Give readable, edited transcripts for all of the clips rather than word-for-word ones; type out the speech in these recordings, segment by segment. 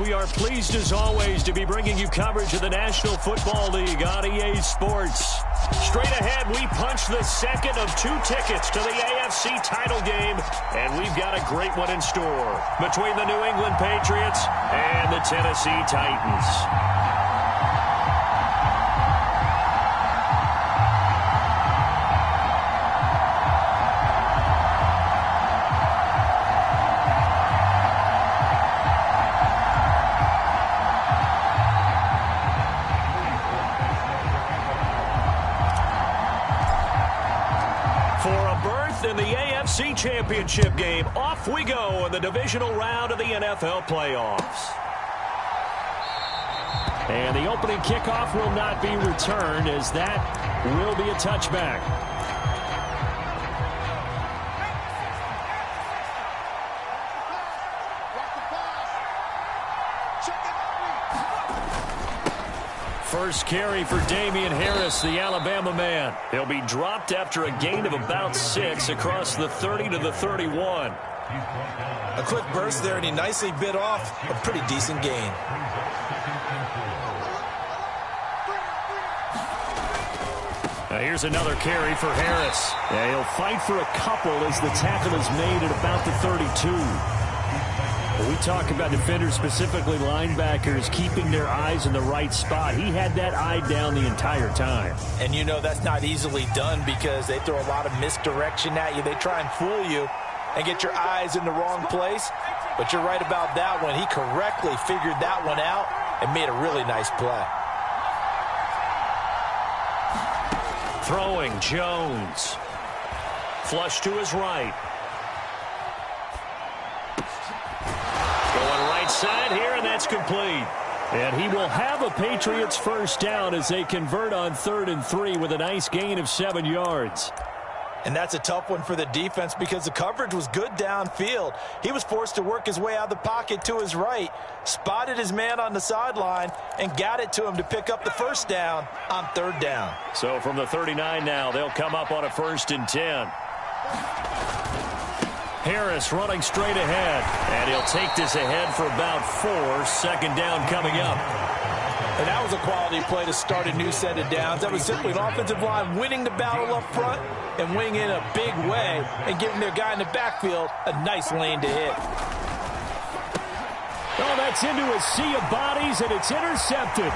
we are pleased as always to be bringing you coverage of the National Football League on EA Sports. Straight ahead, we punch the second of 2 tickets to the AFC title game, and we've got a great one in store between the New England Patriots and the Tennessee Titans. In the AFC Championship game, off we go in the divisional round of the NFL playoffs. And the opening kickoff will not be returned, as that will be a touchback. First carry for Damian Harris, the Alabama man. He'll be dropped after a gain of about 6 across the 30 to the 31. A quick burst there, and he nicely bit off a pretty decent gain. Now here's another carry for Harris. Yeah, he'll fight for a couple as the tackle is made at about the 32. We talk about defenders, specifically linebackers, keeping their eyes in the right spot. He had that eye down the entire time. And you know that's not easily done because they throw a lot of misdirection at you. They try and fool you and get your eyes in the wrong place. But you're right about that one. He correctly figured that one out and made a really nice play. Throwing, Jones. Flush to his right. Side here, and that's complete. And he will have a Patriots first down as they convert on 3rd and 3 with a nice gain of 7 yards. And that's a tough one for the defense because the coverage was good downfield. He was forced to work his way out of the pocket to his right, spotted his man on the sideline, and got it to him to pick up the first down on 3rd down. So from the 39 now, they'll come up on a 1st and 10. Harris running straight ahead, and he'll take this ahead for about 4. 2nd down coming up. And that was a quality play to start a new set of downs. That was simply an offensive line winning the battle up front and winning in a big way and giving their guy in the backfield a nice lane to hit. Oh, that's into a sea of bodies, and it's intercepted.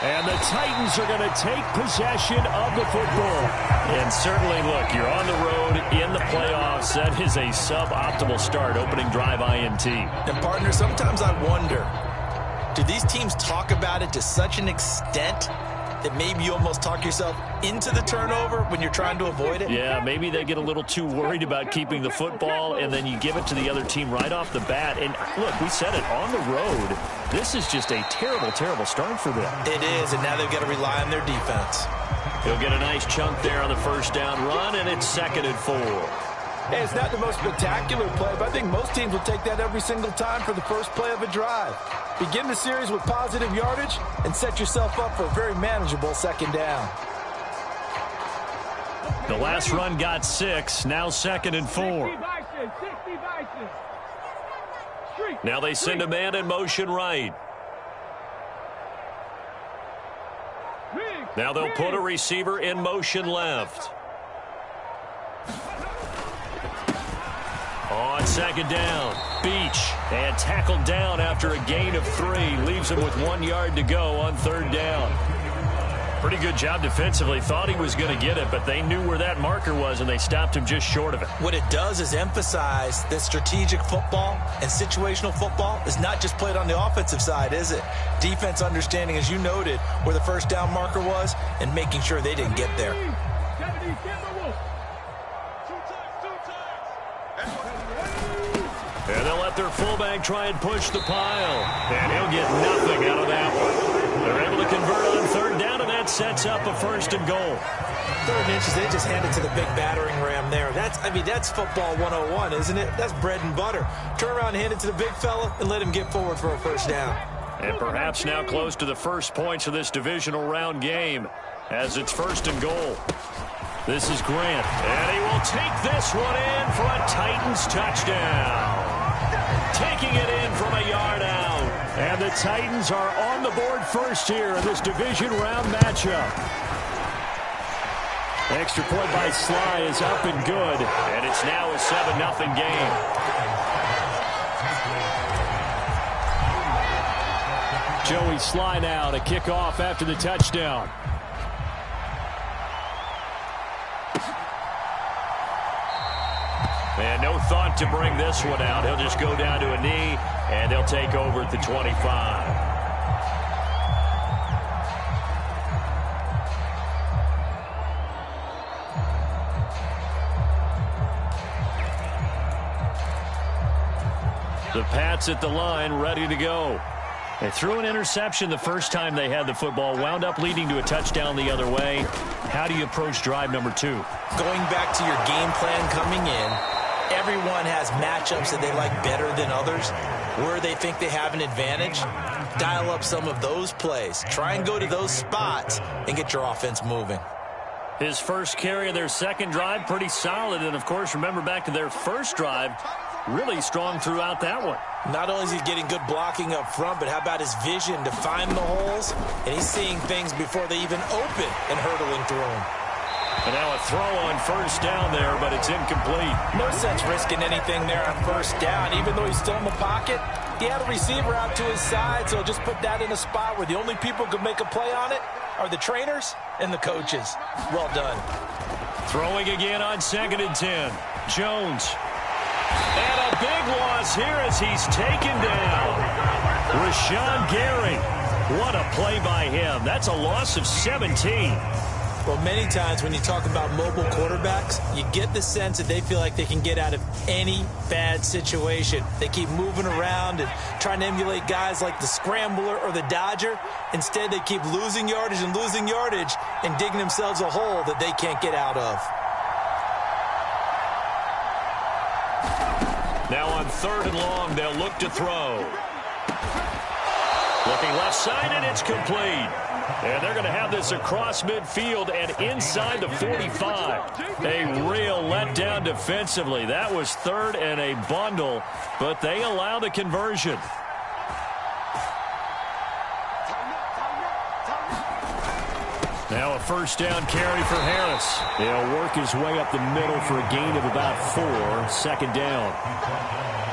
And the Titans are going to take possession of the football. And certainly, look, you're on the road in the playoffs. That is a suboptimal start, opening drive INT. And, partner, sometimes I wonder, do these teams talk about it to such an extent that maybe you almost talk yourself into the turnover when you're trying to avoid it? Yeah, maybe they get a little too worried about keeping the football, and then you give it to the other team right off the bat. And, look, we said it, on the road, this is just a terrible, terrible start for them. It is, and now they've got to rely on their defense. He'll get a nice chunk there on the 1st down run, and it's 2nd and 4. Hey, it's not the most spectacular play, but I think most teams will take that every single time for the first play of a drive. Begin the series with positive yardage and set yourself up for a very manageable 2nd down. The last run got 6, now 2nd and 4. Now they send a man in motion right. Now they'll put a receiver in motion left. On 2nd down, Beach, and tackled down after a gain of 3. Leaves him with 1 yard to go on 3rd down. Pretty good job defensively. Thought he was going to get it, but they knew where that marker was, and they stopped him just short of it. What it does is emphasize that strategic football and situational football is not just played on the offensive side, is it? Defense understanding, as you noted, where the 1st down marker was and making sure they didn't get there. And they'll let their fullback try and push the pile. And he'll get nothing out of that one. They're able to convert on 3rd down, and that sets up a 1st and goal. 3rd inches, they just hand it to the big battering ram there. That's football 101, isn't it? That's bread and butter. Turn around and hand it to the big fella and let him get forward for a 1st down. And perhaps now close to the first points of this divisional round game as it's 1st and goal. This is Grant, and he will take this one in for a Titans touchdown. Taking it in from a yard out. And the Titans are on the board first here in this division round matchup. Extra point by Sly is up and good, and it's now a 7-0 game. Joey Sly now to kick off after the touchdown. And no thought to bring this one out. He'll just go down to a knee, and they'll take over at the 25. The Pats at the line, ready to go. They threw an interception the first time they had the football, wound up leading to a touchdown the other way. How do you approach drive number 2? Going back to your game plan coming in, everyone has matchups that they like better than others. Where they think they have an advantage, dial up some of those plays. Try and go to those spots and get your offense moving. His first carry of their second drive, pretty solid. And, of course, remember back to their first drive, really strong throughout that one. Not only is he getting good blocking up front, but how about his vision to find the holes? And he's seeing things before they even open and hurtling through them. And now a throw on first down there, but it's incomplete. No sense risking anything there on first down. Even though he's still in the pocket, he had a receiver out to his side, so just put that in a spot where the only people who can make a play on it are the trainers and the coaches. Well done. Throwing again on 2nd and 10. Jones. And a big loss here as he's taken down. Rashawn Gary. What a play by him. That's a loss of 17. Well, many times when you talk about mobile quarterbacks, you get the sense that they feel like they can get out of any bad situation. They keep moving around and trying to emulate guys like the Scrambler or the Dodger. Instead, they keep losing yardage and digging themselves a hole that they can't get out of. Now on 3rd and long, they'll look to throw. Looking left side, and it's complete. And they're going to have this across midfield and inside the 45. A real letdown defensively. That was 3rd and a bundle, but they allow the conversion. Now a first down carry for Harris. He'll work his way up the middle for a gain of about 4. 2nd down.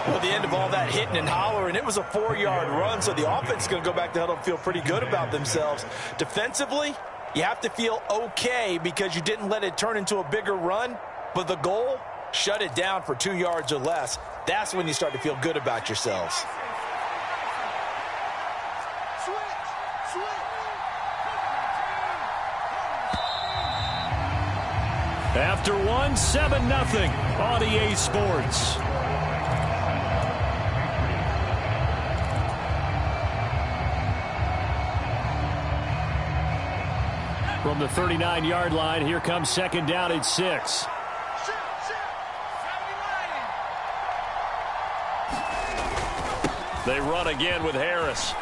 Well, the end of all that hitting and hollering, it was a 4-yard run, so the offense is going to go back to huddle and feel pretty good about themselves. Defensively, you have to feel okay because you didn't let it turn into a bigger run, but the goal, shut it down for 2 yards or less. That's when you start to feel good about yourselves. After 1, 7-0 on EA Sports. From the 39-yard line, here comes 2nd down at 6. They run again with Harris.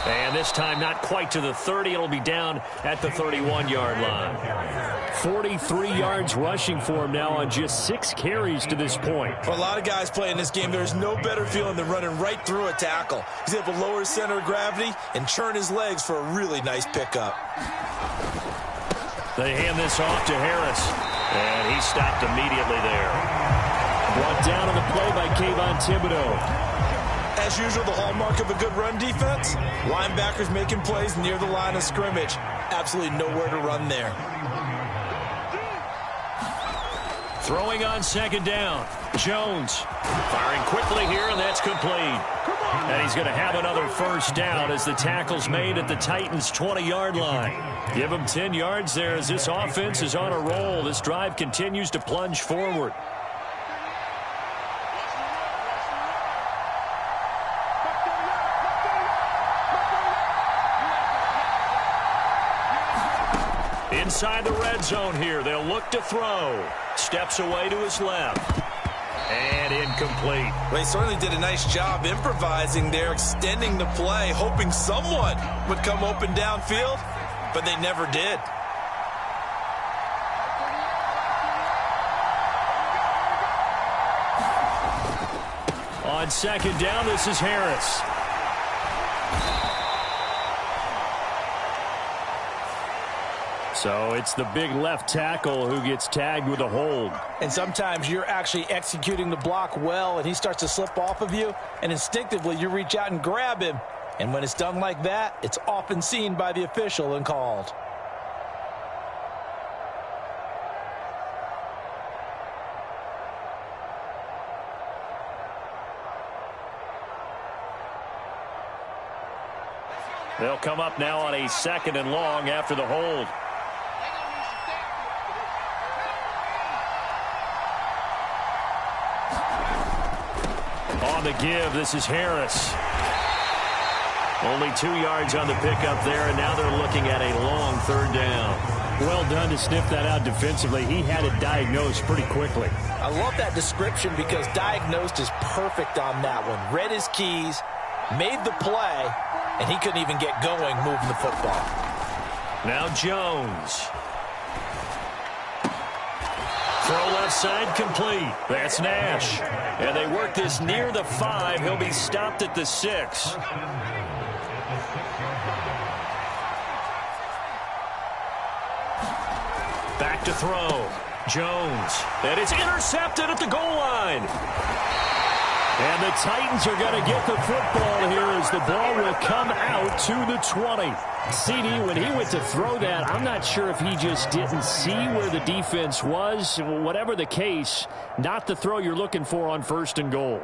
And this time not quite to the 30. It'll be down at the 31-yard line. 43 yards rushing for him now on just 6 carries to this point. For a lot of guys playing this game, there's no better feeling than running right through a tackle. He's able to lower his center of gravity and churn his legs for a really nice pickup. They hand this off to Harris, and he stopped immediately there. Brought down on the play by Kayvon Thibodeaux. As usual, the hallmark of a good run defense, linebackers making plays near the line of scrimmage. Absolutely nowhere to run there. Throwing on 2nd down. Jones firing quickly here, and that's complete. And he's going to have another first down as the tackle's made at the Titans' 20-yard line. Give him 10 yards there as this offense is on a roll. This drive continues to plunge forward. Inside the red zone here. They'll look to throw. Steps away to his left. And incomplete. Well, he certainly did a nice job improvising there, extending the play, hoping someone would come open downfield, but they never did. On second down, this is Harris. So it's the big left tackle who gets tagged with a hold. And sometimes you're actually executing the block well, and he starts to slip off of you, and instinctively you reach out and grab him. And when it's done like that, it's often seen by the official and called. They'll come up now on a second and long after the hold. On the give, this is Harris. Only 2 yards on the pickup there, and now they're looking at a long third down. Well done to sniff that out defensively. He had it diagnosed pretty quickly. I love that description because diagnosed is perfect on that one. Read his keys, made the play, and he couldn't even get going moving the football. Now Jones. Throw left side complete. That's Nash. And they work this near the 5. He'll be stopped at the 6. Back to throw. Jones. And it's intercepted at the goal line. And the Titans are going to get the football here as the ball will come out to the 20. CD, when he went to throw that, I'm not sure if he just didn't see where the defense was. Whatever the case, not the throw you're looking for on first and goal.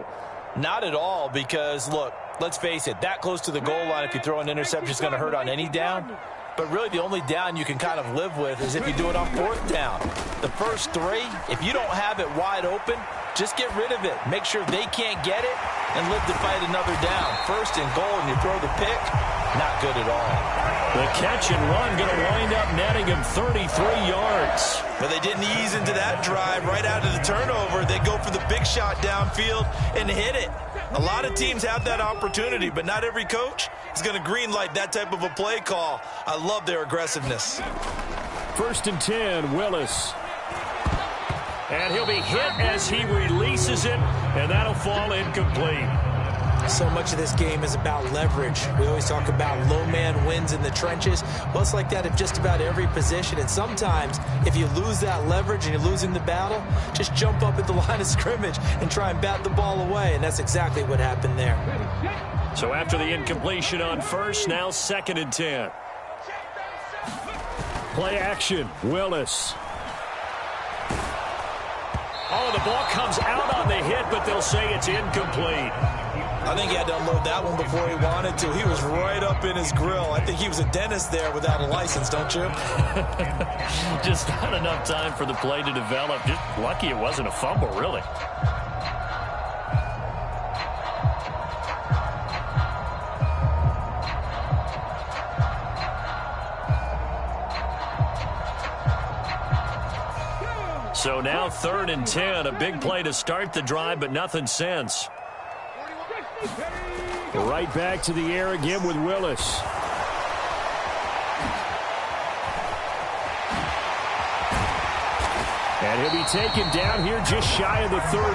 Not at all, because, look, let's face it, that close to the goal line, if you throw an interception, is going to hurt on any down. But really the only down you can kind of live with is if you do it on fourth down. The first 3, if you don't have it wide open, just get rid of it. Make sure they can't get it and live to fight another down. First and goal, and you throw the pick, not good at all. The catch and run going to wind up netting him 33 yards. But they didn't ease into that drive right out of the turnover. They go for the big shot downfield and hit it. A lot of teams have that opportunity, but not every coach is going to greenlight that type of a play call. I love their aggressiveness. First and 10, Willis. And he'll be hit as he releases it, and that'll fall incomplete. So much of this game is about leverage. We always talk about low man wins in the trenches. Well, it's like that in just about every position. And sometimes, if you lose that leverage and you're losing the battle, just jump up at the line of scrimmage and try and bat the ball away. And that's exactly what happened there. So after the incompletion on first, now second and 10. Play action, Willis. Oh, the ball comes out on the hit, but they'll say it's incomplete. I think he had to unload that one before he wanted to. He was right up in his grill. I think he was a dentist there without a license, don't you? Just not enough time for the play to develop. Just lucky it wasn't a fumble, really. So now third and 10, a big play to start the drive, but nothing since. Right back to the air again with Willis. And he'll be taken down here just shy of the 30.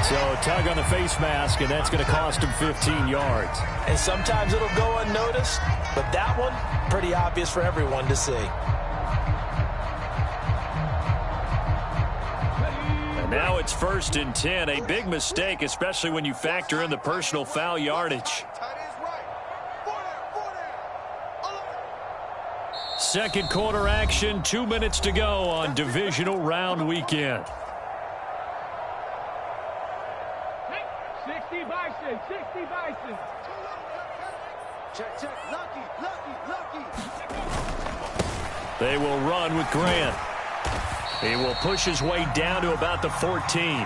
So a tug on the face mask, and that's going to cost him 15 yards. And sometimes it'll go unnoticed, but that one, pretty obvious for everyone to see. Now it's first and 10, a big mistake, especially when you factor in the personal foul yardage. Second quarter action, 2 minutes to go on divisional round weekend. 60 Bison, 60 Bison. Check, check, lucky. They will run with Grant. He will push his way down to about the 14.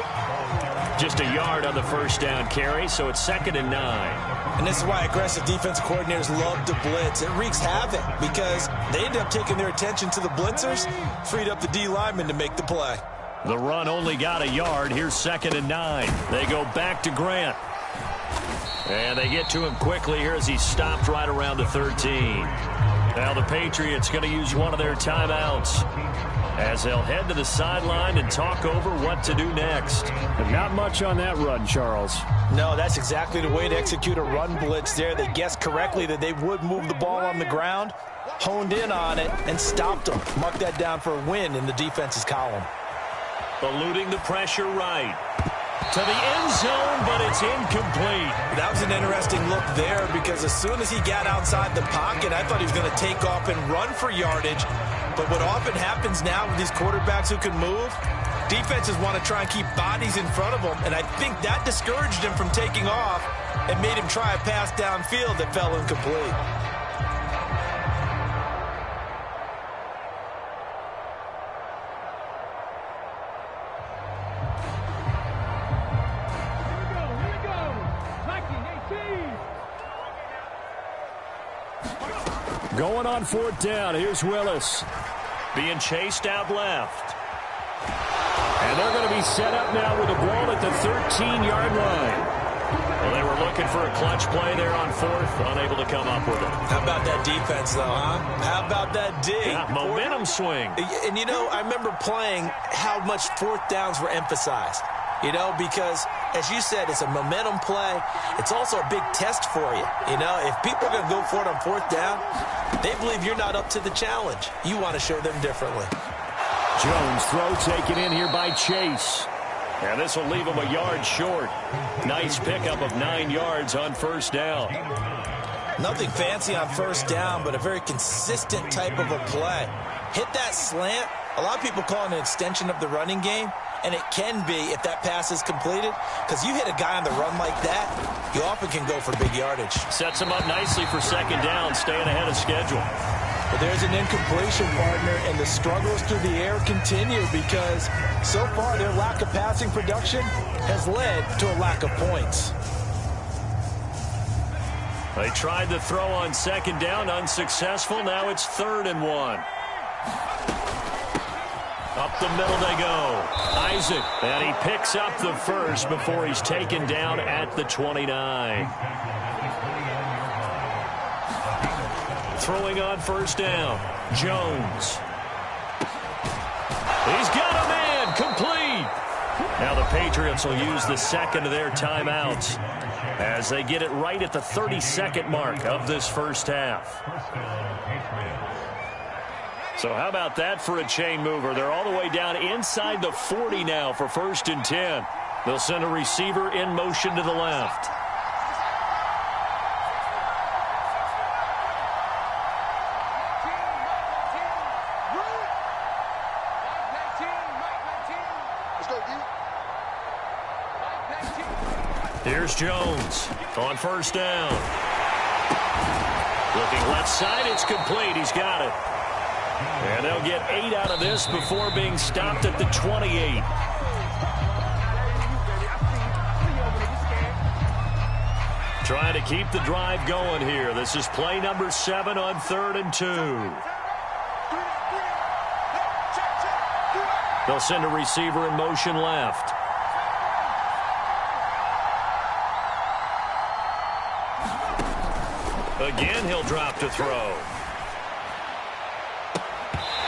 Just a yard on the first down carry, so it's second and 9. And this is why aggressive defensive coordinators love to blitz. It wreaks havoc because they end up taking their attention to the blitzers, freed up the D lineman to make the play. The run only got a yard. Here's second and 9. They go back to Grant. And they get to him quickly here as he stopped right around the 13. Now the Patriots going to use one of their timeouts as they'll head to the sideline and talk over what to do next. But not much on that run, Charles. No, that's exactly the way to execute a run blitz there. They guessed correctly that they would move the ball on the ground, honed in on it, and stopped them. Mark that down for a win in the defense's column. Eluding the pressure right. To the end zone, but it's incomplete. That was an interesting look there because as soon as he got outside the pocket, I thought he was going to take off and run for yardage. But what often happens now with these quarterbacks who can move, defenses want to try and keep bodies in front of them, and I think that discouraged him from taking off and made him try a pass downfield that fell incomplete. Going on fourth down. Here's Willis. Being chased out left. And they're going to be set up now with the ball at the 13-yard line. Well, they were looking for a clutch play there on fourth, unable to come up with it. How about that defense, though, huh? How about that dig? Yeah, momentum swing. And, you know, I remember playing how much fourth downs were emphasized. You know, because, as you said, it's a momentum play. It's also a big test for you. You know, if people are going to go for it on fourth down, they believe you're not up to the challenge. You want to show them differently. Jones throw taken in here by Chase. And this will leave him a yard short. Nice pickup of 9 yards on first down. Nothing fancy on first down, but a very consistent type of a play. Hit that slant. A lot of people call it an extension of the running game. And it can be if that pass is completed, because you hit a guy on the run like that, you often can go for big yardage. Sets him up nicely for second down, staying ahead of schedule. But there's an incompletion, partner, and the struggles through the air continue because so far their lack of passing production has led to a lack of points. They tried the throw on second down, unsuccessful. Now it's 3rd and 1. Up the middle they go. Isaac, and he picks up the first before he's taken down at the 29. Throwing on first down, Jones. He's got a man, complete. Now the Patriots will use the second of their timeouts as they get it right at the 32nd mark of this first half. So how about that for a chain mover? They're all the way down inside the 40 now for 1st and 10. They'll send a receiver in motion to the left. Here's Jones on first down. Looking left side, it's complete. He's got it. And they'll get 8 out of this before being stopped at the 28. Trying to keep the drive going here. This is play number 7 on 3rd and 2. They'll send a receiver in motion left. Again, he'll drop to throw.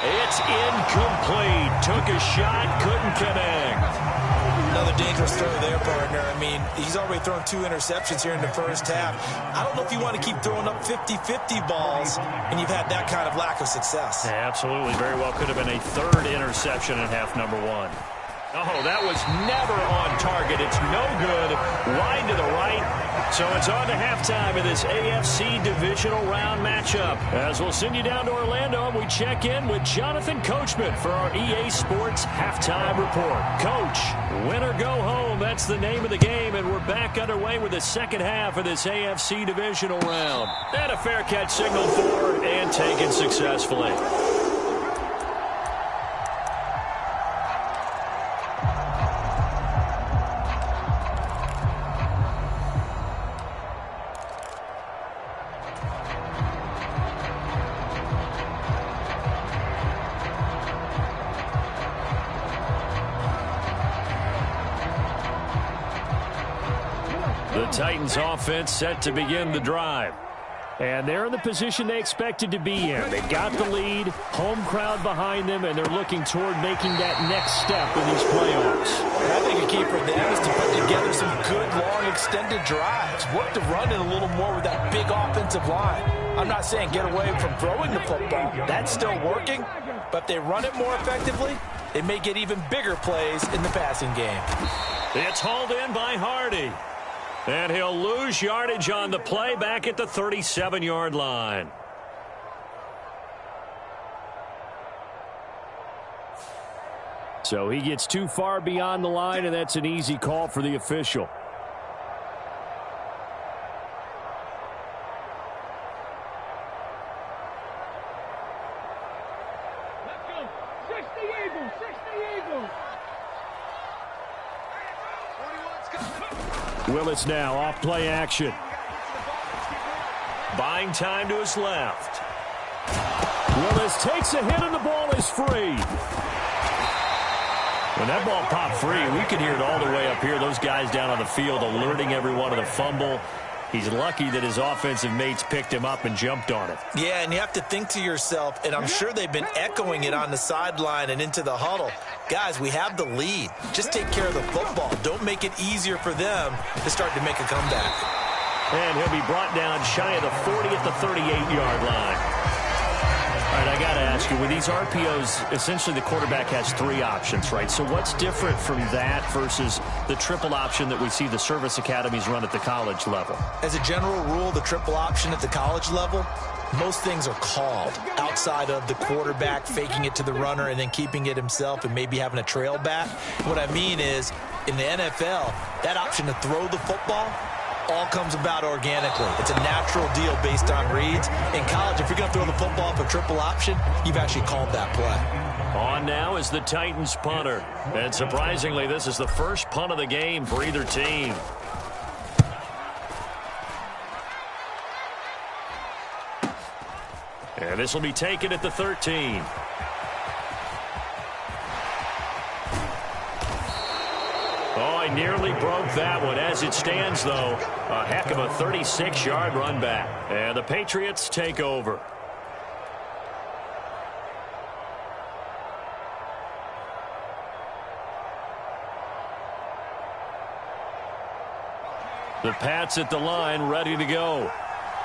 It's incomplete. Took a shot, couldn't connect. Another dangerous throw there, partner. I mean, he's already thrown 2 interceptions here in the first half. I don't know if you want to keep throwing up 50-50 balls, and you've had that kind of lack of success. Yeah, absolutely. Very well could have been a 3rd interception in half number 1. Oh, that was never on target. It's no good. Wide to the right. So it's on to halftime of this AFC divisional round matchup. As we'll send you down to Orlando, and we check in with Jonathan Coachman for our EA Sports Halftime Report. Coach, win or go home. That's the name of the game, and we're back underway with the second half of this AFC divisional round. And a fair catch signaled for and taken successfully. The Titans offense set to begin the drive. And they're in the position they expected to be in. They got the lead, home crowd behind them, and they're looking toward making that next step in these playoffs. I think a key for them is to put together some good, long, extended drives. Work the run in a little more with that big offensive line. I'm not saying get away from throwing the football. That's still working. But if they run it more effectively, they may get even bigger plays in the passing game. It's hauled in by Hardy. And he'll lose yardage on the play back at the 37-yard line. So he gets too far beyond the line, and that's an easy call for the official. Let's go. 60 Eagles, 60 Eagles. Willis now off play action. Buying time to his left. Willis takes a hit and the ball is free. When that ball popped free, we could hear it all the way up here. Those guys down on the field alerting everyone of the fumble. He's lucky that his offensive mates picked him up and jumped on it. Yeah, and you have to think to yourself, and I'm sure they've been echoing it on the sideline and into the huddle. Guys, we have the lead. Just take care of the football. Don't make it easier for them to start to make a comeback. And he'll be brought down shy of the 40 at the 38-yard line. All right, I got to ask you, with these RPOs, essentially the quarterback has three options, right? So what's different from that versus the triple option that we see the service academies run at the college level? As a general rule, the triple option at the college level, most things are called outside of the quarterback faking it to the runner and then keeping it himself and maybe having a trail back. What I mean is, in the NFL, that option to throw the football all comes about organically. It's a natural deal based on reads. In college, if you're going to throw the football for triple option, you've actually called that play. On now is the Titans punter. And surprisingly, this is the first punt of the game for either team. And this will be taken at the 13. Oh, I nearly broke that one. As it stands, though, a heck of a 36-yard run back. And the Patriots take over. The Pats at the line, ready to go.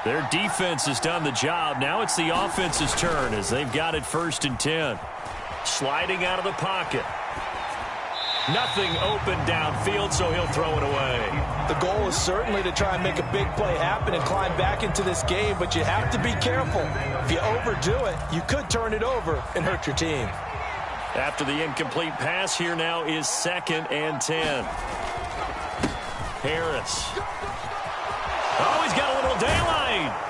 Their defense has done the job. Now it's the offense's turn as they've got it 1st and 10. Sliding out of the pocket. Nothing open downfield, so he'll throw it away. The goal is certainly to try and make a big play happen and climb back into this game, but you have to be careful. If you overdo it, you could turn it over and hurt your team. After the incomplete pass, here now is 2nd and 10. Harris. Oh, he's got a little daylight.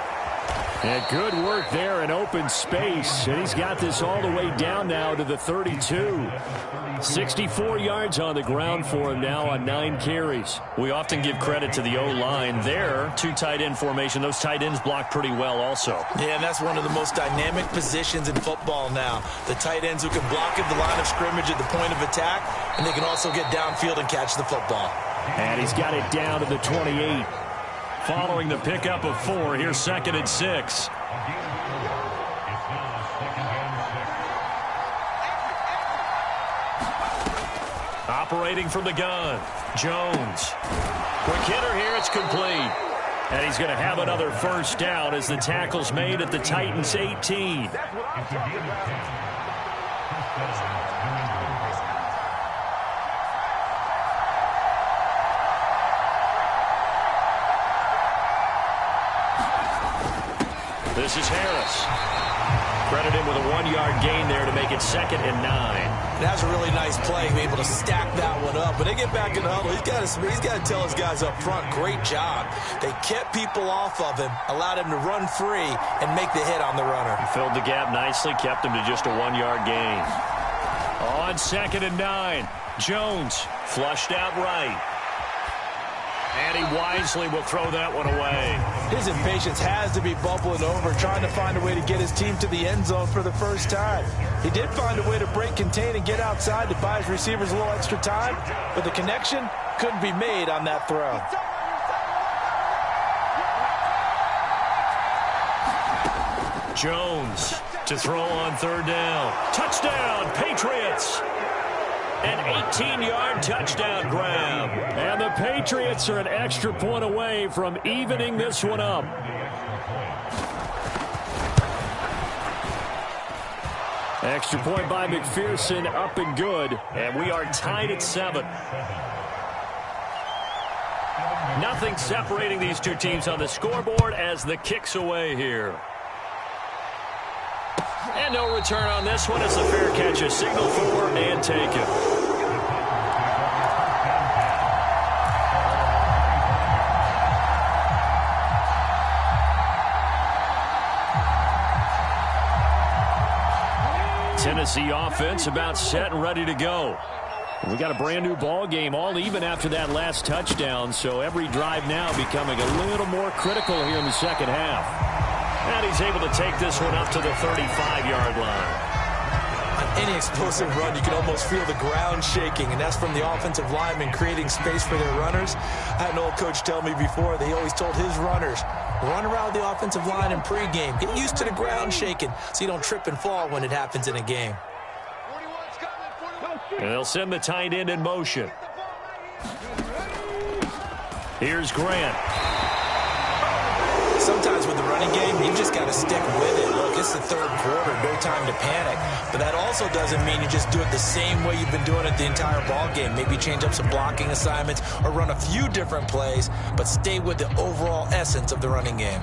And good work there in open space. And he's got this all the way down now to the 32. 64 yards on the ground for him now on 9 carries. We often give credit to the O-line there. 2 tight end formation. Those tight ends block pretty well also. Yeah, and that's one of the most dynamic positions in football now. The tight ends who can block at the line of scrimmage at the point of attack, and they can also get downfield and catch the football. And he's got it down to the 28. Following the pickup of 4, here's 2nd and 6. Operating from the gun, Jones. Quick hitter here, it's complete. And he's going to have another first down as the tackle's made at the Titans' 18. This is Harris. Credit him with a 1-yard gain there to make it 2nd and 9. That's a really nice play, be able to stack that one up. But they get back in the huddle. He's got to tell his guys up front, great job. They kept people off of him, allowed him to run free, and make the hit on the runner. Filled the gap nicely, kept him to just a 1-yard gain. On 2nd and 9, Jones flushed out right. And he wisely will throw that one away. His impatience has to be bubbling over, trying to find a way to get his team to the end zone for the first time. He did find a way to break, contain, and get outside to buy his receivers a little extra time, but the connection couldn't be made on that throw. Jones to throw on third down. Touchdown, Patriots! An 18-yard touchdown grab. And the Patriots are an extra point away from evening this one up. Extra point by McPherson, up and good. And we are tied at 7. Nothing separating these two teams on the scoreboard as the kick's away here. And no return on this one. It's a fair catch, a signal for and taken. Tennessee offense about set and ready to go. We got a brand new ball game, all even after that last touchdown, so every drive now becoming a little more critical here in the second half. And he's able to take this one up to the 35-yard line. On any explosive run, you can almost feel the ground shaking, and that's from the offensive linemen creating space for their runners. I had an old coach tell me before, they always told his runners, run around the offensive line in pregame. Get used to the ground shaking so you don't trip and fall when it happens in a game. And they'll send the tight end in motion. Here's Grant. Sometimes with the running game, you just got to stick with it. Look, it's the third quarter, no time to panic. But that also doesn't mean you just do it the same way you've been doing it the entire ball game. Maybe change up some blocking assignments or run a few different plays, but stay with the overall essence of the running game.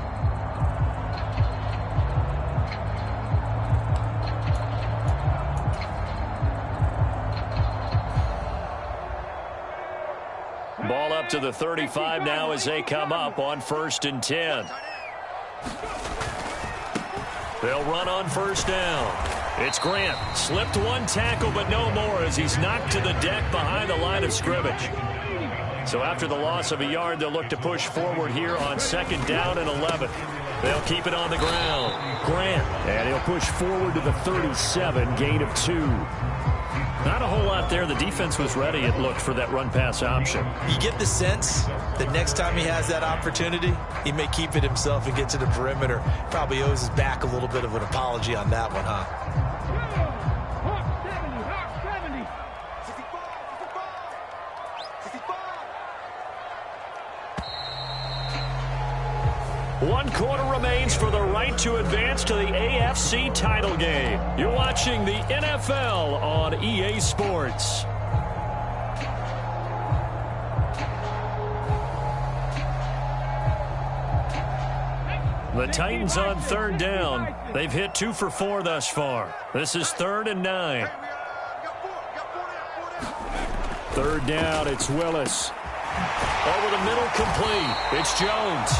Ball up to the 35 now as they come up on 1st and 10. They'll run on first down. It's Grant. Slipped one tackle, but no more as he's knocked to the deck behind the line of scrimmage. So after the loss of a yard, they'll look to push forward here on 2nd down and 11. They'll keep it on the ground. Grant. And he'll push forward to the 37, gain of 2. Not a whole lot there. The defense was ready, it looked, for that run-pass option. You get the sense that next time he has that opportunity, he may keep it himself and get to the perimeter. Probably owes his back a little bit of an apology on that one, huh? One quarter remains for the right to advance to the AFC title game. You're watching the NFL on EA Sports. The Titans on 3rd down. They've hit 2 for 4 thus far. This is 3rd and 9. 3rd down, it's Willis. Over the middle, complete. It's Jones.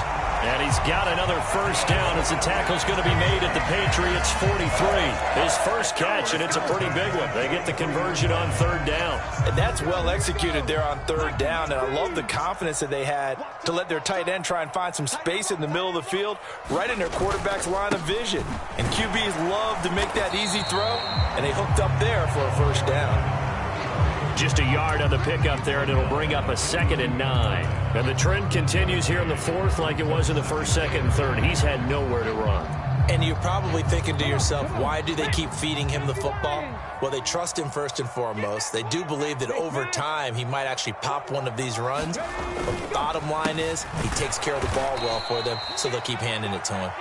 And he's got another first down as the tackle's going to be made at the Patriots' 43. His first catch, and it's a pretty big one. They get the conversion on 3rd down. And that's well executed there on 3rd down, and I love the confidence that they had to let their tight end try and find some space in the middle of the field, right in their quarterback's line of vision. And QBs love to make that easy throw, and they hooked up there for a first down. Just a yard on the pickup there, and it'll bring up a 2nd and 9. And the trend continues here in the 4th like it was in the 1st, 2nd, and 3rd. He's had nowhere to run. And you're probably thinking to yourself, why do they keep feeding him the football? Well, they trust him first and foremost. They do believe that over time he might actually pop one of these runs. But the bottom line is he takes care of the ball well for them, so they'll keep handing it to him.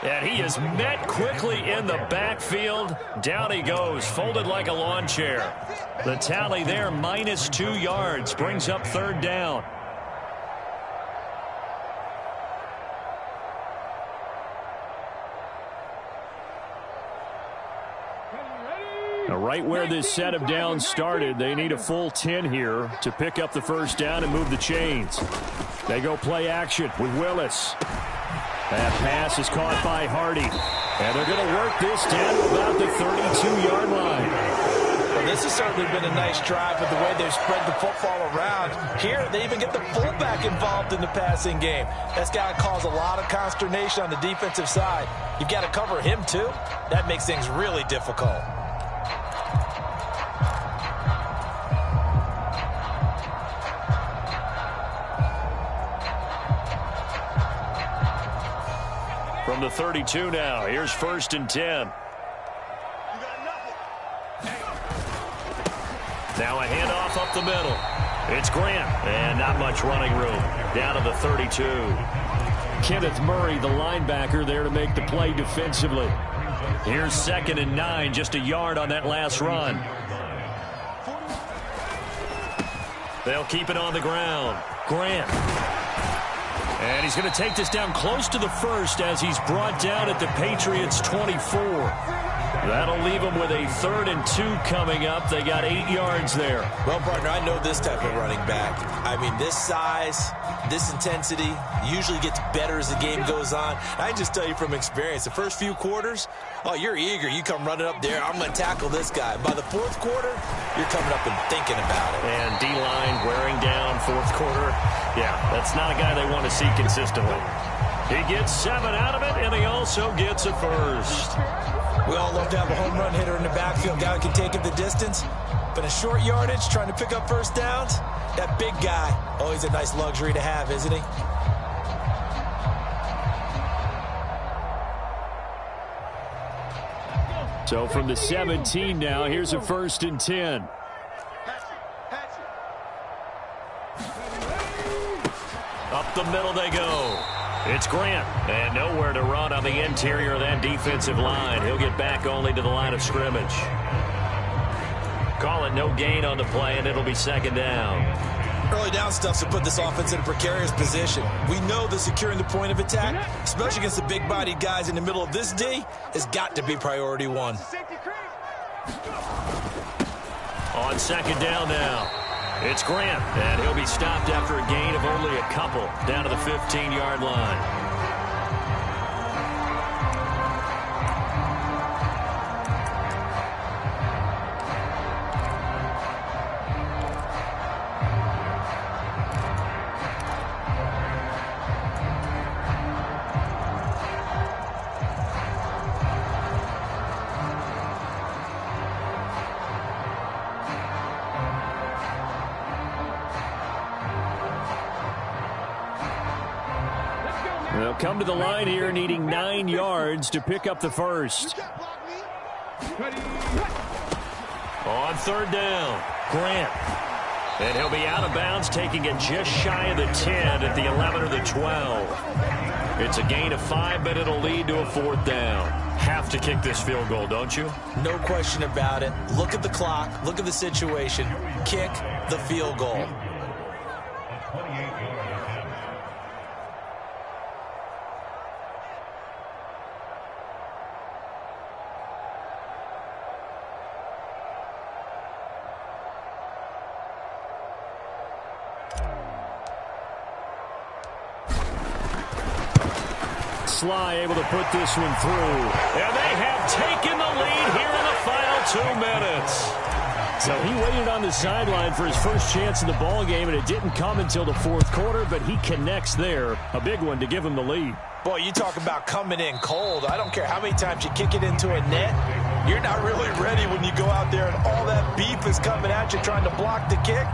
And he is met quickly in the backfield. Down he goes, folded like a lawn chair. The tally there, -2 yards, brings up 3rd down. Now, right where this set of downs started, they need a full 10 here to pick up the first down and move the chains. They go play action with Willis. That pass is caught by Hardy. And they're going to work this down to about the 32-yard line. Well, this has certainly been a nice drive with the way they've spread the football around. Here, they even get the fullback involved in the passing game. That's got to cause a lot of consternation on the defensive side. You've got to cover him, too. That makes things really difficult. from the 32 now. Here's 1st and 10. Now a handoff up the middle. It's Grant, and not much running room. Down to the 32. Kenneth Murray, the linebacker, there to make the play defensively. Here's 2nd and 9, just a yard on that last run. They'll keep it on the ground. Grant. And he's going to take this down close to the 1st as he's brought down at the Patriots' 24. That'll leave them with a 3rd and 2 coming up. They got 8 yards there. Well, partner, I know this type of running back. I mean, this size, this intensity usually gets better as the game goes on. I can just tell you from experience, the first few quarters, oh, you're eager. You come running up there, I'm going to tackle this guy. By the 4th quarter, you're coming up and thinking about it. And D-line wearing down 4th quarter. Yeah, that's not a guy they want to see consistently. He gets 7 out of it, and he also gets a 1st. We all love to have a home run hitter in the backfield, guy who can take it the distance. But in short yardage, trying to pick up first downs, that big guy, always a nice luxury to have, isn't he? So from the 17 now, here's a 1st and 10. Up the middle they go. It's Grant, and nowhere to run on the interior of that defensive line. He'll get back only to the line of scrimmage. Call it no gain on the play, and it'll be 2nd down. Early down stuff to put this offense in a precarious position. We know that securing the point of attack, especially against the big-bodied guys in the middle of this D, has got to be priority 1. On 2nd down now. It's Grant, and he'll be stopped after a gain of only a couple down to the 15-yard line. They'll come to the line here needing 9 yards to pick up the 1st. On 3rd down, Grant. And he'll be out of bounds, taking it just shy of the 10 at the 11 or the 12. It's a gain of 5, but it'll lead to a 4th down. Have to kick this field goal, don't you? No question about it. Look at the clock. Look at the situation. Kick the field goal. Sly able to put this one through. And they have taken the lead here in the final 2 minutes. So he waited on the sideline for his first chance in the ball game, and it didn't come until the 4th quarter, but he connects there. A big one to give him the lead. Boy, you talk about coming in cold. I don't care how many times you kick it into a net. You're not really ready when you go out there and all that beef is coming at you trying to block the kick.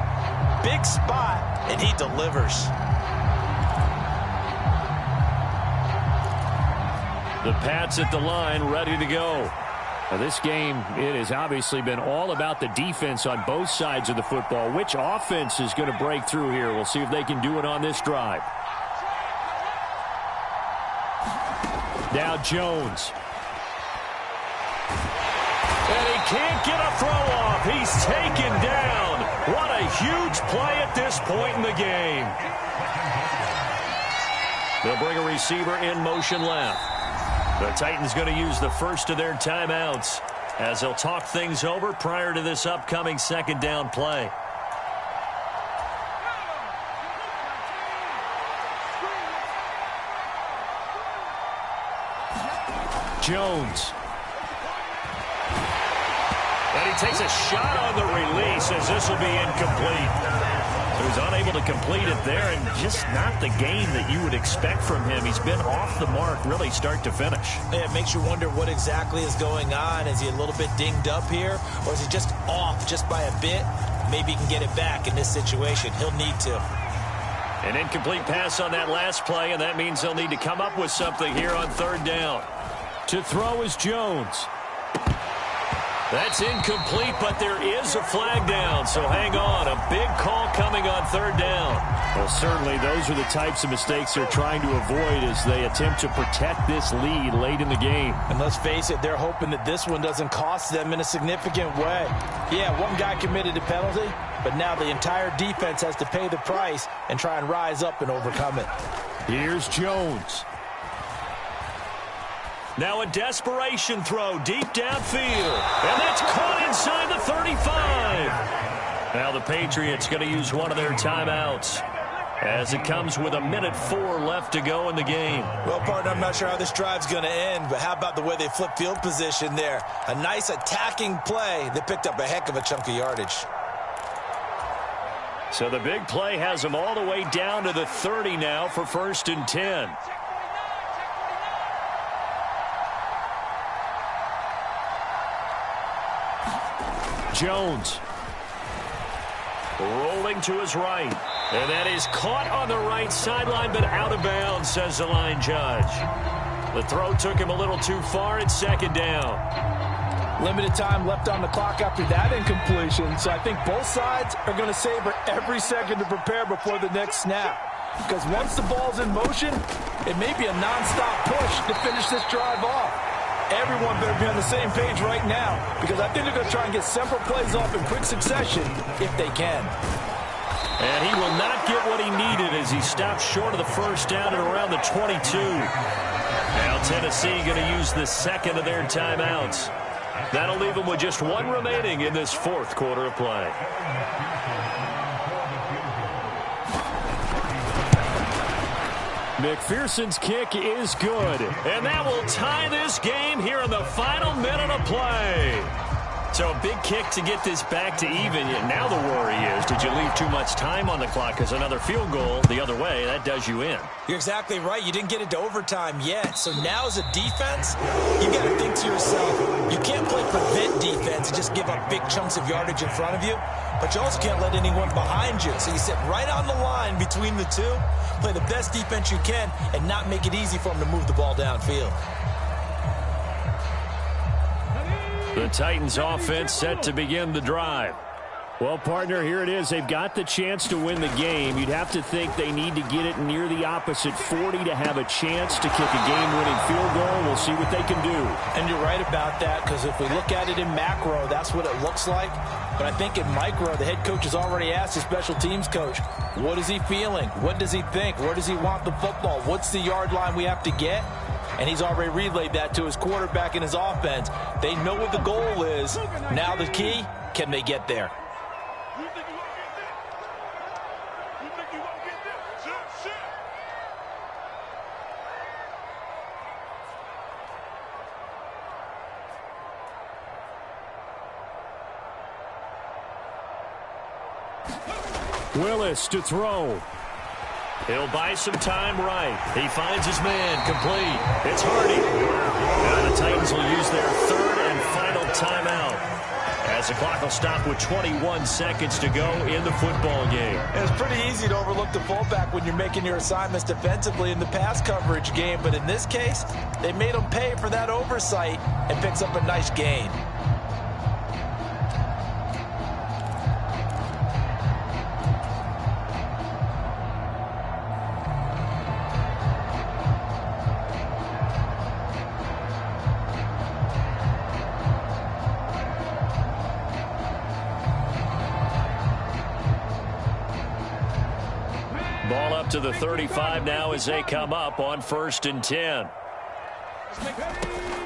Big spot, and he delivers. The Pats at the line, ready to go. Now this game, it has obviously been all about the defense on both sides of the football. Which offense is going to break through here? We'll see if they can do it on this drive. Now Jones. And he can't get a throw off. He's taken down. What a huge play at this point in the game. They'll bring a receiver in motion left. The Titans going to use the first of their timeouts as they'll talk things over prior to this upcoming 2nd down play. Jones. And he takes a shot on the release as this will be incomplete. He was unable to complete it there, and just not the game that you would expect from him. He's been off the mark really start to finish. Yeah, it makes you wonder what exactly is going on. Is he a little bit dinged up here, or is he just off just by a bit? Maybe he can get it back in this situation. He'll need to. An incomplete pass on that last play, and that means they'll need to come up with something here on third down. To throw is Jones. That's incomplete, but there is a flag down, so hang on. A big call coming on third down. Well, certainly those are the types of mistakes they're trying to avoid as they attempt to protect this lead late in the game. And let's face it, they're hoping that this one doesn't cost them in a significant way. Yeah, one guy committed a penalty, but now the entire defense has to pay the price and try and rise up and overcome it. Here's Jones. Now a desperation throw deep downfield. And that's caught inside the 35. Now the Patriots going to use one of their timeouts as it comes with 1:04 left to go in the game. Well, partner, I'm not sure how this drive's going to end, but how about the way they flip field position there? A nice attacking play that picked up a heck of a chunk of yardage. So the big play has them all the way down to the 30 now for 1st and 10. Jones. Rolling to his right. And that is caught on the right sideline, but out of bounds, says the line judge. The throw took him a little too far. It's 2nd down. Limited time left on the clock after that incompletion, so I think both sides are going to savor every second to prepare before the next snap. Because once the ball's in motion, it may be a nonstop push to finish this drive off. Everyone better be on the same page right now, because I think they're going to try and get several plays off in quick succession if they can. And he will not get what he needed as he stopped short of the 1st down at around the 22. Now Tennessee going to use the 2nd of their timeouts. That'll leave them with just one remaining in this 4th quarter of play. McPherson's kick is good. And that will tie this game here in the final minute of play. So a big kick to get this back to even. Now the worry is, did you leave too much time on the clock? Because another field goal the other way, that does you in. You're exactly right. You didn't get it to overtime yet. So now as a defense, you got to think to yourself, you can't play prevent defense and just give up big chunks of yardage in front of you. But you also can't let anyone behind you. So you sit right on the line between the two, play the best defense you can, and not make it easy for them to move the ball downfield. The Titans offense set to begin the drive. Well, partner, here it is. They've got the chance to win the game. You'd have to think they need to get it near the opposite 40 to have a chance to kick a game-winning field goal. We'll see what they can do. And you're right about that, because if we look at it in macro, that's what it looks like. But I think in micro, the head coach has already asked the special teams coach, what is he feeling? What does he think? Where does he want the football? What's the yard line we have to get? And he's already relayed that to his quarterback and his offense. They know what the goal is. Now the key, can they get there? Willis to throw. He'll buy some time right. He finds his man complete. It's Hardy. Now the Titans will use their 3rd and final timeout as the clock will stop with 21 seconds to go in the football game. And it's pretty easy to overlook the fullback when you're making your assignments defensively in the pass coverage game. But in this case, they made him pay for that oversight and picks up a nice gain. Ball up to the 35 now as they come up on 1st and 10.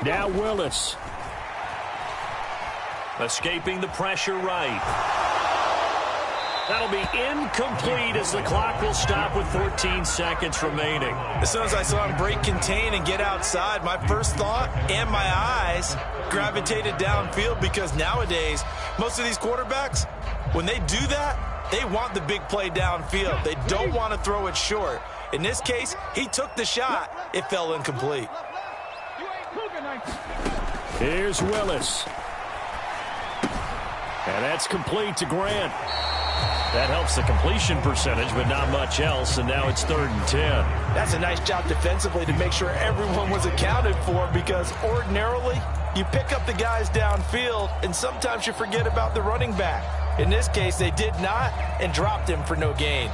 Now Willis. Escaping the pressure right. That'll be incomplete as the clock will stop with 14 seconds remaining. As soon as I saw him break contain and get outside, my first thought and my eyes gravitated downfield, because nowadays, most of these quarterbacks, when they do that, they want the big play downfield. They don't want to throw it short. In this case, he took the shot. It fell incomplete. Here's Willis. And that's complete to Grant. That helps the completion percentage, but not much else, and now it's 3rd and 10. That's a nice job defensively to make sure everyone was accounted for, because ordinarily you pick up the guys downfield and sometimes you forget about the running back. In this case, they did not and dropped him for no gain.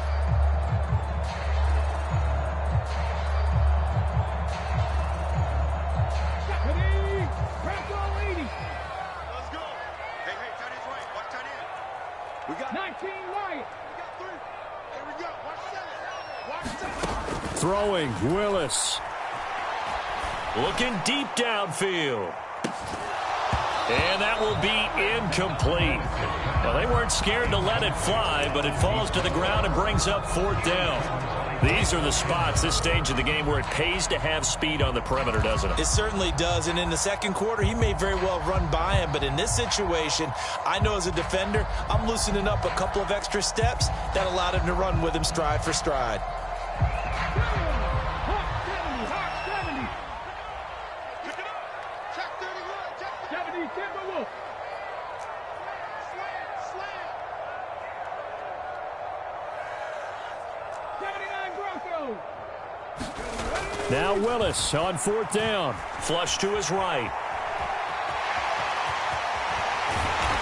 We got 19 right. We got 3. Here we go. Watch 7. Watch 7. Throwing, Willis. Looking deep downfield. And that will be incomplete. Well, they weren't scared to let it fly, but it falls to the ground and brings up 4th down. These are the spots, this stage of the game, where it pays to have speed on the perimeter, doesn't it? It certainly does, and in the second quarter, he may very well run by him, but in this situation, I know as a defender, I'm loosening up a couple of extra steps that allowed him to run with him stride for stride. Now Willis on 4th down. Flush to his right.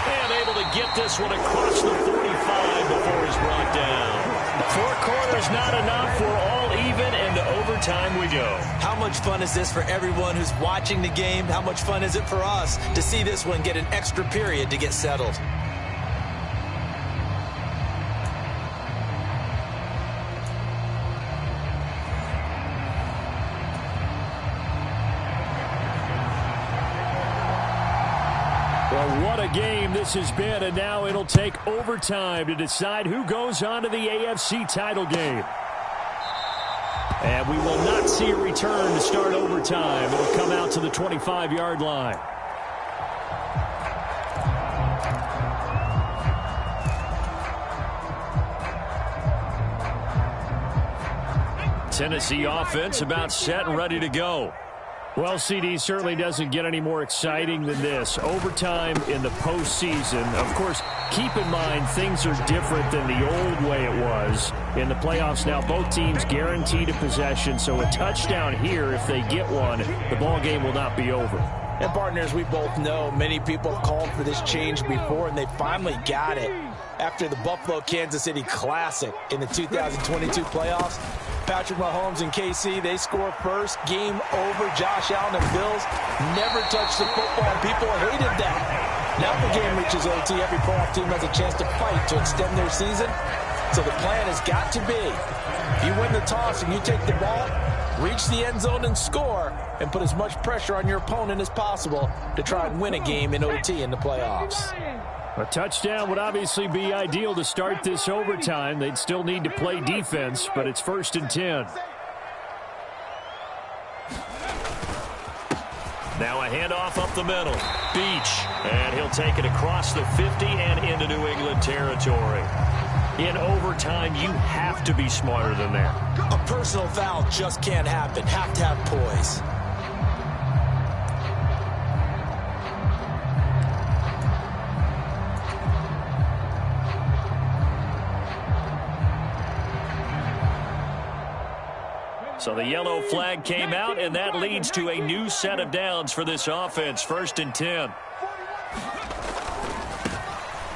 And able to get this one across the 45 before he's brought down. 4 quarters not enough. We're all even, and to overtime we go. How much fun is this for everyone who's watching the game? How much fun is it for us to see this one get an extra period to get settled? Well, what a game this has been, and now it'll take overtime to decide who goes on to the AFC title game. And we will not see a return to start overtime. It'll come out to the 25-yard line. Tennessee offense about set and ready to go. Well, CD, certainly doesn't get any more exciting than this. Overtime in the postseason. Of course, keep in mind things are different than the old way it was. In the playoffs now, both teams guaranteed a possession, so a touchdown here, if they get one, the ball game will not be over. And partners, we both know many people have called for this change before, and they finally got it after the Buffalo-Kansas City Classic in the 2022 playoffs. Patrick Mahomes and KC, they score first. Game over. Josh Allen and Bills never touched the football, and people hated that. Now the game reaches OT. Every playoff team has a chance to fight to extend their season. So the plan has got to be, you win the toss and you take the ball, reach the end zone and score, and put as much pressure on your opponent as possible to try and win a game in OT in the playoffs. A touchdown would obviously be ideal to start this overtime. They'd still need to play defense, but it's 1st and 10. Now a handoff up the middle. Beach, and he'll take it across the 50 and into New England territory. In overtime, you have to be smarter than that. A personal foul just can't happen. Have to have poise. So the yellow flag came out, and that leads to a new set of downs for this offense. 1st and 10.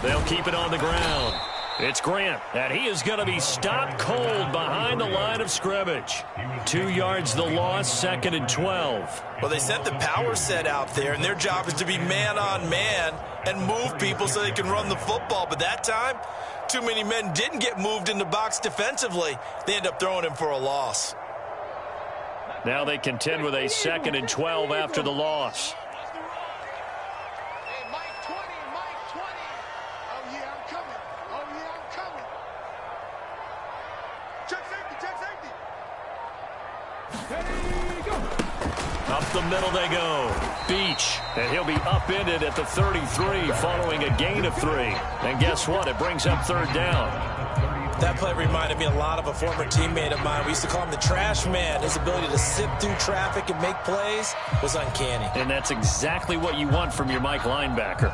They'll keep it on the ground. It's Grant, and he is going to be stopped cold behind the line of scrimmage. 2 yards the loss, 2nd and 12. Well, they sent the power set out there, and their job is to be man-on-man and move people so they can run the football. But that time, too many men didn't get moved in the box defensively. They end up throwing him for a loss. Now they contend with a 2nd and 12 after the loss. Hey, Mike 20, Mike 20. Oh, yeah, I'm coming. Oh, yeah, I'm coming. Check safety, check safety. Up the middle they go. Beach, and he'll be upended at the 33 following a gain of 3. And guess what? It brings up 3rd down. That play reminded me a lot of a former teammate of mine. We used to call him the trash man. His ability to sift through traffic and make plays was uncanny. And that's exactly what you want from your Mike linebacker.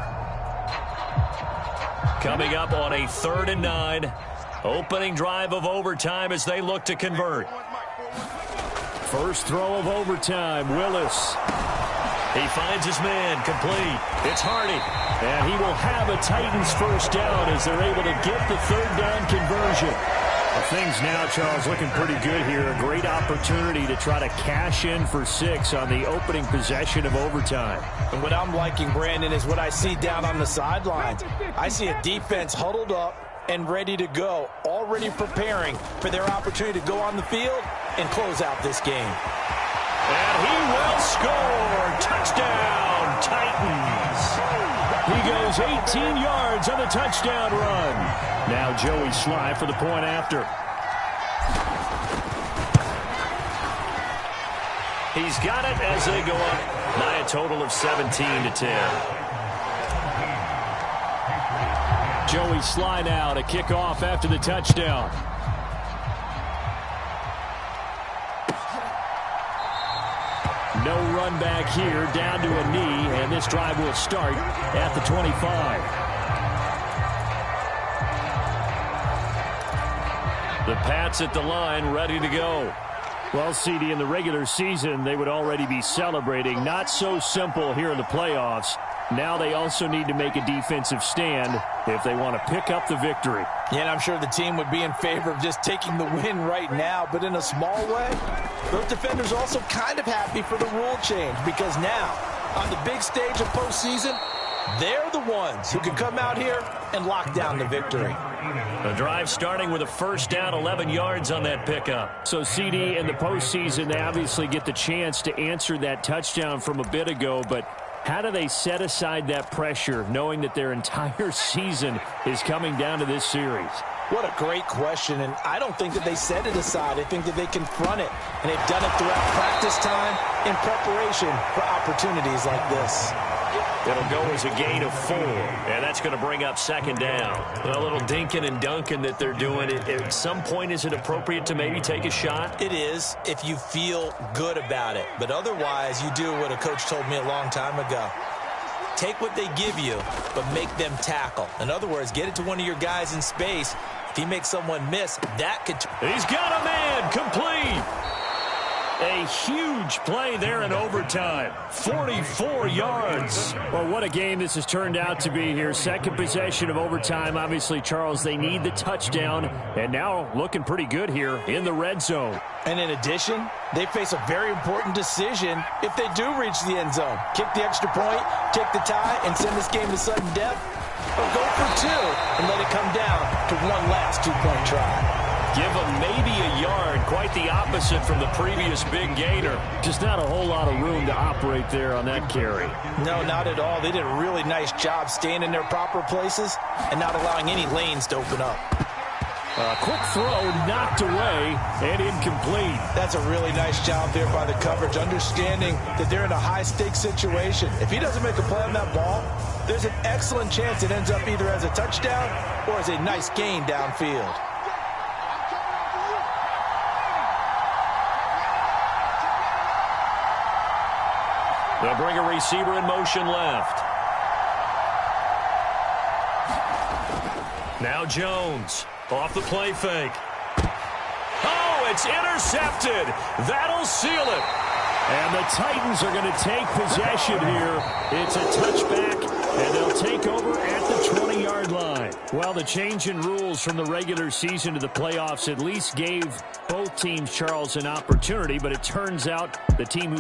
Coming up on a 3rd and 9. Opening drive of overtime as they look to convert. First throw of overtime, Willis. He finds his man, complete. It's Hardy. And he will have a Titans first down as they're able to get the 3rd down conversion. Well, things now, Charles, looking pretty good here. A great opportunity to try to cash in for 6 on the opening possession of overtime. And what I'm liking, Brandon, is what I see down on the sidelines. I see a defense huddled up and ready to go, already preparing for their opportunity to go on the field and close out this game. And he will score. Touchdown, Titans. He goes 18 yards on the touchdown run. Now Joey Sly for the point after. He's got it as they go up by a total of 17-10. Joey Sly now to kick off after the touchdown. No run back here, down to a knee, and this drive will start at the 25. The Pats at the line, ready to go. Well, CD, in the regular season, they would already be celebrating. Not so simple here in the playoffs. Now they also need to make a defensive stand if they want to pick up the victory. Yeah, and I'm sure the team would be in favor of just taking the win right now, but in a small way, those defenders are also kind of happy for the rule change because now, on the big stage of postseason, they're the ones who can come out here and lock down the victory. The drive starting with a first down, 11 yards on that pickup. So, CD, in the postseason, they obviously get the chance to answer that touchdown from a bit ago, but how do they set aside that pressure, knowing that their entire season is coming down to this series? What a great question, and I don't think that they set it aside. I think that they confront it, and they've done it throughout practice time in preparation for opportunities like this. It'll go as a gain of 4, and that's going to bring up 2nd down. A little dinking and dunking that they're doing. At some point, is it appropriate to maybe take a shot? It is if you feel good about it, but otherwise you do what a coach told me a long time ago. Take what they give you, but make them tackle. In other words, get it to one of your guys in space. If he makes someone miss, that could... He's got a man, complete. A huge play there in overtime. 44 yards. Well, what a game this has turned out to be here. Second possession of overtime. Obviously, Charles, they need the touchdown. And now looking pretty good here in the red zone. And in addition, they face a very important decision if they do reach the end zone. Kick the extra point, take the tie, and send this game to sudden death. Or go for 2 and let it come down to one last 2-point try. Give them maybe a yard, quite the opposite from the previous big gainer. Just not a whole lot of room to operate there on that carry. No, not at all. They did a really nice job staying in their proper places and not allowing any lanes to open up. A quick throw knocked away and incomplete. That's a really nice job there by the coverage, understanding that they're in a high-stakes situation. If he doesn't make a play on that ball, there's an excellent chance it ends up either as a touchdown or as a nice gain downfield. They'll bring a receiver in motion left. Now Jones off the play fake. Oh, it's intercepted. That'll seal it. And the Titans are going to take possession here. It's a touchback, and they'll take over at the 20-yard line. Well, the change in rules from the regular season to the playoffs at least gave both teams, Charles, an opportunity, but it turns out the team who